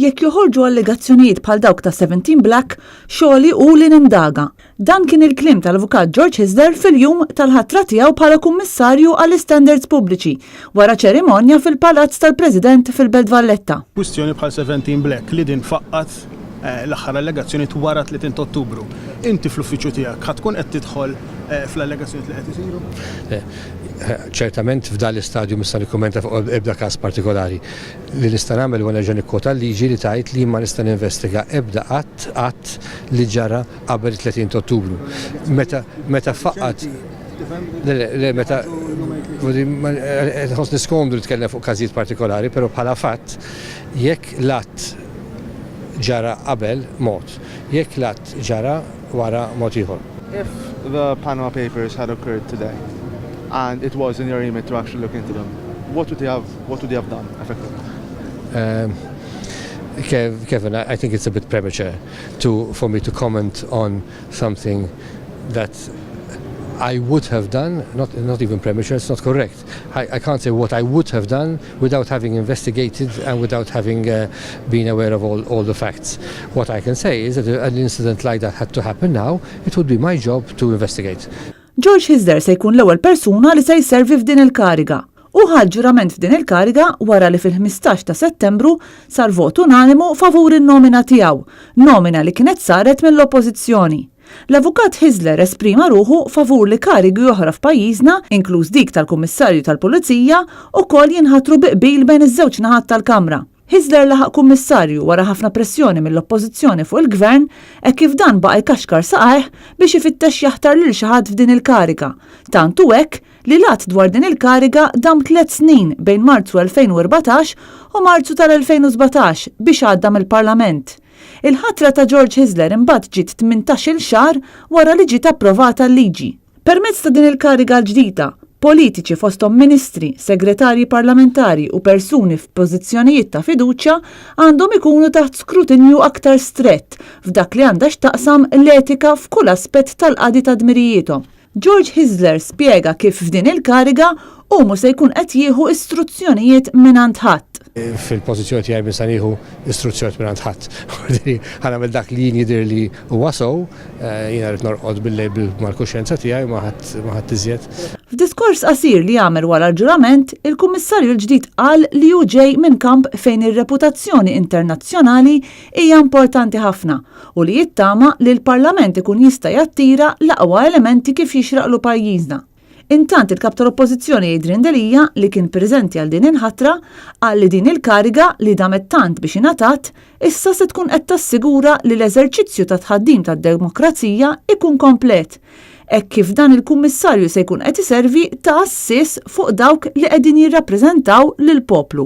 jekk joħorġu allegazzjonijiet bħal dawk ta' 17 Black, Xogħli u li nindaga. Dan kien il-kliem tal-avukat George Hyzler fil-jum tal-ħatra tiegħu bħala Kummissarju għall-Istandards Pubbliċi wara ċerimonja fil-Palazz tal-President fil-Belt Valletta. Kwistjoni bħal 17 Black li din faqqat l-aħħar allegazzjonijiet wara 30 Ottubru. Inti fl-uffiċċju tiegħek ħadd tkun qed tidħol fl-allegazzjonijiet li qed isiru? Ċertament f'dan l-istadju nista' nikkummenta fuq ebda każ partikolari. Li nista' nagħmel huwa nerġa' nikkota liġi li tgħid li ma nista' ninvestiga ebda qatt li ġara qabel 30 Ottubru. Meta faqqat meta ħoss niskomdu li tkellem fuq każijiet partikolari, però bħala fatt jekk l-att ġara qabel mod, jekk l-att ġara wara mod ieħor. If the Panama Papers had occurred today and it was in your remit to actually look into them, what would you have done effectively? Kevin, I think it's a bit premature for me to comment on something that I would have done, not even premature, it's not correct. I can't say what I would have done without having investigated and without having been aware of all the facts. What I can say is that an incident like that had to happen now, it would be my job to investigate. George Hyzler se jkun l-ewwel persuna li se jservi f'din il-kariga u ħad ġurament f'din il-kariga wara li fil-15 ta' Settembru sar vot unanimu favur in-nomina tiegħu, nomina li kienet saret mill-oppożizzjoni. L-avukat Hyzler esprima ruħu favur li karigi oħra f'pajjiżna, inkluż dik tal-Kummissarju tal-Pulizija, ukoll jinħatru biqbil bejn iż-żewġ naħat tal-Kamra. Hyzler laħaq kummissarju wara ħafna pressjoni mill-oppożizzjoni fuq il-gvern hekk kif dan baqa' jkaxkar saqajh biex ifittex jaħtar lil xi ħadd f'din il-kariga. Tantu hekk li lat dwar din il-kariga dam 3 snin bejn Marzu 2014 u Marzu tal-2017 biex għadda mill-Parlament. Il-ħatra ta' George Hyzler imbagħad ġiet 18-il xahar wara li ġiet approvata l-liġi. Permezz ta' din il-kariga l-ġdida, politiċi fosthom ministri, segretarji parlamentari u persuni f'pożizzjonijiet ta' fiduċja għandhom ikunu taħt skrutinju aktar strett f'dak li għandha x'taqsam l-etika f'kull aspett tal-qadi ta' dmirijietom. George Hyzler spjega kif f'din il-kariga u mhux se jkun qed jieħu istruzzjonijiet mingħand ħadd. Fil-pożizzjoni tiegħi minn se nieħu istruzzjonijiet mingħand ħadd. Ħanagħmel dak li jien jidher li huwa sew, jiena rrid norqod bil-label mal-kuxjenza tiegħi ma ħadd iżjed. F'diskors qasir li jagħmel wara l-ġurament, il-Kummissarju l-ġdid qal li hu ġej minn kamp fejn ir-reputazzjoni internazzjonali hija importanti ħafna u li jittama li l-Parlament ikun jista' jattira l-aqwa elementi kif jixraqlu pajjiżna. Intant il-kap tal-Oppożizzjoni Adrian Delija li kien preżenti għal din il-ħatra qal li din il-kariga li damet tant biex ingħatat issa se tkun qed tassigura li l-eżerċizzju ta' tħaddim tad-demokrazija ikun komplet. Hekk kif dan il-Kummissarju se jkun qed iservi ta' assiss fuq dawk li qegħdin jirrappreżentaw lill-poplu.